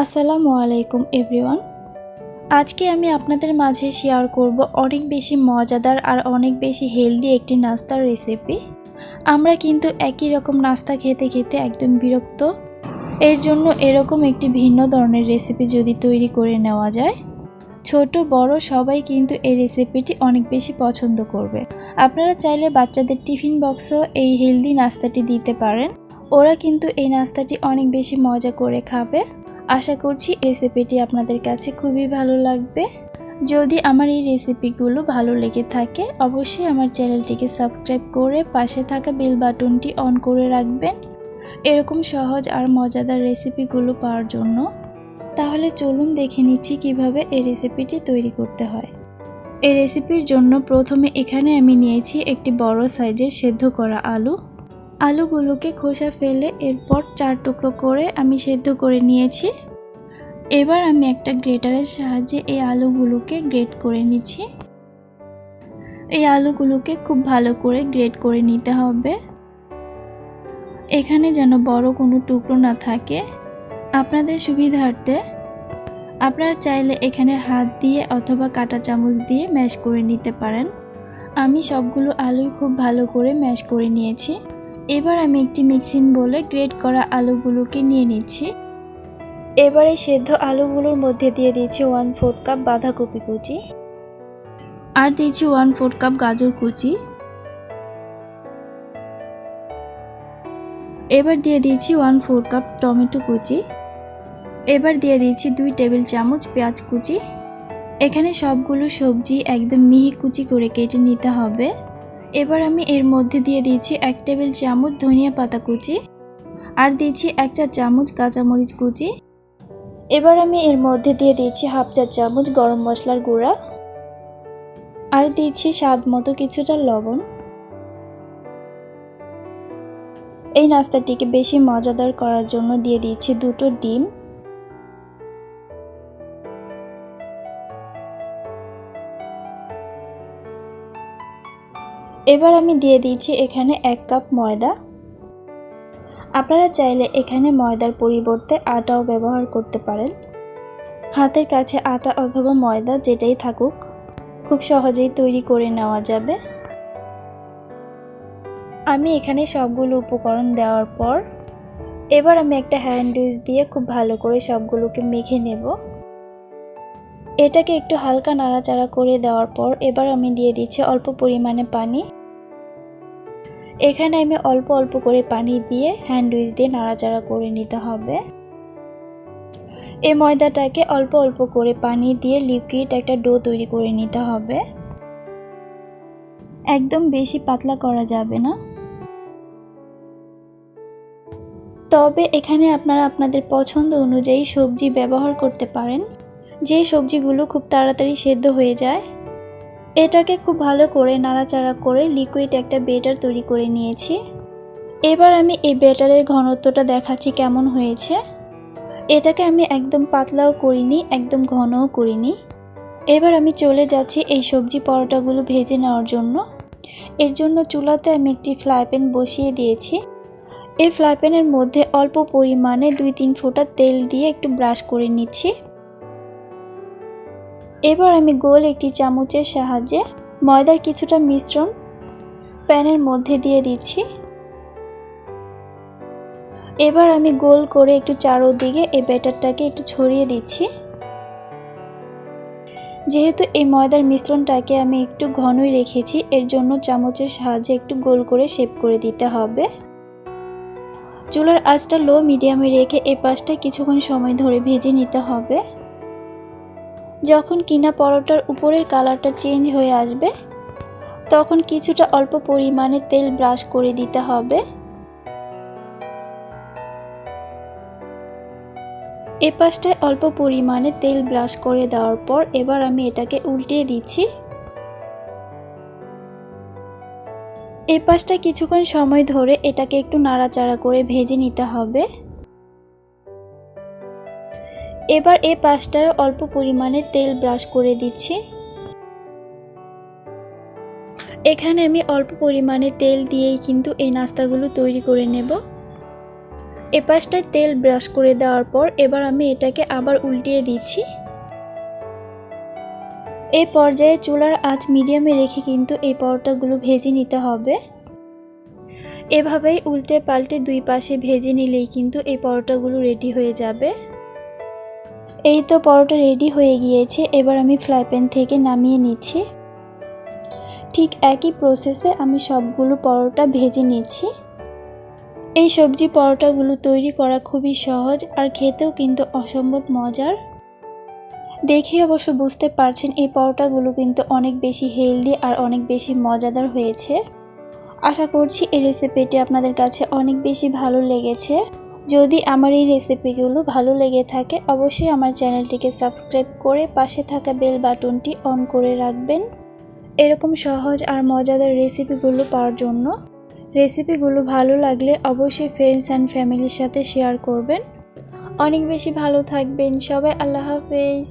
আসসালামু আলাইকুম এভরিওয়ান। আজকে আমি আপনাদের মাঝে শেয়ার করব অনেক বেশি মজাদার আর অনেক বেশি হেলদি একটি নাস্তার রেসিপি। আমরা কিন্তু একই রকম নাস্তা খেতে খেতে একদম বিরক্ত। এর জন্য এরকম একটি ভিন্ন ধরনের রেসিপি যদি তৈরি করে নেওয়া যায়, ছোট বড় সবাই কিন্তু এই রেসিপিটি অনেক বেশি পছন্দ করবে। আপনারা চাইলে বাচ্চাদের টিফিন বক্সেও এই হেলদি নাস্তাটি দিতে পারেন। ওরা কিন্তু এই নাস্তাটি অনেক বেশি মজা করে খাবে। আশা করছি রেসিপিটি আপনাদের কাছে খুবই ভালো লাগবে। যদি আমার এই রেসিপিগুলো ভালো লেগে থাকে অবশ্যই আমার চ্যানেলটিকে সাবস্ক্রাইব করে পাশে থাকা বেল বাটনটি অন করে রাখবেন এরকম সহজ আর মজাদার রেসিপিগুলো পাওয়ার জন্য। তাহলে চলুন দেখে নিচ্ছি কিভাবে এই রেসিপিটি তৈরি করতে হয়। এই রেসিপির জন্য প্রথমে এখানে আমি নিয়েছি একটি বড় সাইজের সেদ্ধ করা আলু। আলুগুলোকে খোসা ফেলে এরপর 4 টুকরো করে আমি সেদ্ধ করে নিয়েছি। এবার আমি একটা গ্রেটারের সাহায্যে এই আলুগুলোকে গ্রেট করে নিচ্ছি। এই আলুগুলোকে খুব ভালো করে গ্রেট করে নিতে হবে। এখানে যেন বড় কোনো টুকরো না থাকে। আপনাদের সুবিধার্থে আপনারা চাইলে এখানে হাত দিয়ে অথবা কাঁটা চামচ দিয়ে ম্যাশ করে নিতে পারেন। আমি সবগুলো আলুই খুব ভালো করে ম্যাশ করে নিয়েছি। এবার আমি একটি মিক্সিং বোলে গ্রেট করা আলুগুলোকে নিয়ে নিচ্ছি। এবার এই সেদ্ধ আলুগুলোর মধ্যে দিয়ে দিয়েছি 1/4 কাপ বাঁধাকপি কুচি, আর দিয়েছি 1/4 কাপ গাজর কুচি। এবার দিয়ে দিয়েছি 1/4 কাপ টমেটো কুচি। এবার দিয়ে দিয়েছি 2 টেবিল চামচ পেঁয়াজ কুচি। এখানে সবগুলো সবজি একদম মিহি কুচি করে কেটে নিতে হবে। এবার আমি এর মধ্যে দিয়ে দিয়েছি 1 টেবিল চামচ ধনিয়া পাতা কুচি, আর দিয়েছি 1 চা চামচ কাঁচামরিচ কুচি। এবার আমি এর মধ্যে দিয়ে দিয়েছি 1/2 চা চামচ গরম মশলার গুঁড়া, আর দিয়েছি স্বাদ মতো কিছুটা লবণ। এই নাস্তাটিকে বেশি মজাদার করার জন্য দিয়ে দিয়েছি 2টো ডিম। এবার আমি দিয়ে দিয়েছি এখানে 1 কাপ ময়দা। আপনারা চাইলে এখানে ময়দার পরিবর্তে আটাও ব্যবহার করতে পারেন। হাতের কাছে আটা অথবা ময়দা যেটাই থাকুক, খুব সহজেই তৈরি করে নেওয়া যাবে। আমি এখানে সবগুলো উপকরণ দেওয়ার পর এবার আমি একটা হ্যান্ড উইচ দিয়ে খুব ভালো করে সবগুলোকে মেখে নেব। এটাকে একটু হালকা নাড়াচাড়া করে দেওয়ার পর এবার আমি দিয়ে দিচ্ছি অল্প পরিমাণে পানি। এখানে আমি অল্প অল্প করে পানি দিয়ে হ্যান্ড উইচ দিয়ে নাড়াচাড়া করে নিতে হবে। এই ময়দাটাকে অল্প অল্প করে পানি দিয়ে লিকুইড একটা ডো তৈরি করে নিতে হবে। একদম বেশি পাতলা করা যাবে না। তবে এখানে আপনারা আপনাদের পছন্দ অনুযায়ী সবজি ব্যবহার করতে পারেন, যে সবজিগুলো খুব তাড়াতাড়ি সেদ্ধ হয়ে যায়। এটাকে খুব ভালো করে নাড়াচাড়া করে লিকুইড একটা ব্যাটার তৈরি করে নিয়েছি। এবার আমি এই ব্যাটারের ঘনত্বটা দেখাচ্ছি কেমন হয়েছে। এটাকে আমি একদম পাতলাও করিনি, একদম ঘনও করিনি। এবার আমি চলে যাচ্ছি এই সবজি পরোটাগুলো ভেজে নেওয়ার জন্য। এর জন্য চুলাতে আমি একটি ফ্রাই প্যান বসিয়ে দিয়েছি। এই ফ্রাই প্যানের মধ্যে অল্প পরিমাণে 2-3 ফোঁটা তেল দিয়ে একটু ব্রাশ করে নিচ্ছি। এবার আমি গোল একটি চামচের সাহায্যে ময়দার কিছুটা মিশ্রণ প্যানের মধ্যে দিয়ে দিচ্ছি। এবার আমি গোল করে একটু চারদিকে এই ব্যাটারটাকে একটু ছড়িয়ে দিচ্ছি। যেহেতু এই ময়দার মিশ্রণটাকে আমি একটু ঘনই রেখেছি, এর জন্য চামচের সাহায্যে একটু গোল করে শেপ করে দিতে হবে। চুলার আঁচটা লো মিডিয়ামে রেখে এই পাশটা কিছুক্ষণ সময় ধরে ভেজে নিতে হবে। যখন কিনা পরোটার উপরের কালারটা চেঞ্জ হয়ে আসবে তখন কিছুটা অল্প পরিমাণে তেল ব্রাশ করে দিতে হবে। এই পাশটায় অল্প পরিমাণে তেল ব্রাশ করে দেওয়ার পর এবার আমি এটাকে উল্টিয়ে দিচ্ছি। এই পাশটা কিছুক্ষণ সময় ধরে এটাকে একটু নাড়াচাড়া করে ভেজে নিতে হবে। এবার এই পাশটায় অল্প পরিমাণে তেল ব্রাশ করে দিচ্ছি। এখানে আমি অল্প পরিমাণে তেল দিয়েই কিন্তু এই নাস্তাগুলো তৈরি করে নেব। এপাশটায় তেল ব্রাশ করে দেওয়ার পর এবার আমি এটাকে আবার উল্টিয়ে দিচ্ছি। এই পর্যায়ে চুলার আঁচ মিডিয়ামে রেখে কিন্তু এই পরোটাগুলো ভেজে নিতে হবে। এভাবেই উল্টে পাল্টে দুই পাশে ভেজে নিলেই কিন্তু এই পরোটাগুলো রেডি হয়ে যাবে। এই তো পরোটা রেডি হয়ে গিয়েছে, এবার আমি ফ্রাই প্যান থেকে নামিয়ে নিচ্ছি। ঠিক একই প্রসেসে আমি সবগুলো পরোটা ভেজে নিচ্ছি। এই সবজি পরোটাগুলো তৈরি করা খুবই সহজ আর খেতেও কিন্তু অসম্ভব মজার। দেখে অবশ্য বুঝতে পারছেন এই পরোটাগুলো কিন্তু অনেক বেশি হেলদি আর অনেক বেশি মজাদার হয়েছে। আশা করছি এই রেসিপিটি আপনাদের কাছে অনেক বেশি ভালো লেগেছে। যদি আমার এই রেসিপিগুলো ভালো লেগে থাকে অবশ্যই আমার চ্যানেলটিকে সাবস্ক্রাইব করে পাশে থাকা বেল বাটনটি অন করে রাখবেন এরকম সহজ আর মজাদার রেসিপিগুলো পাওয়ার জন্য। রেসিপিগুলো ভালো লাগলে অবশ্যই ফ্রেন্ডস অ্যান্ড ফ্যামিলির সাথে শেয়ার করবেন। অনেক বেশি ভালো থাকবেন সবাই। আল্লাহ হাফেজ।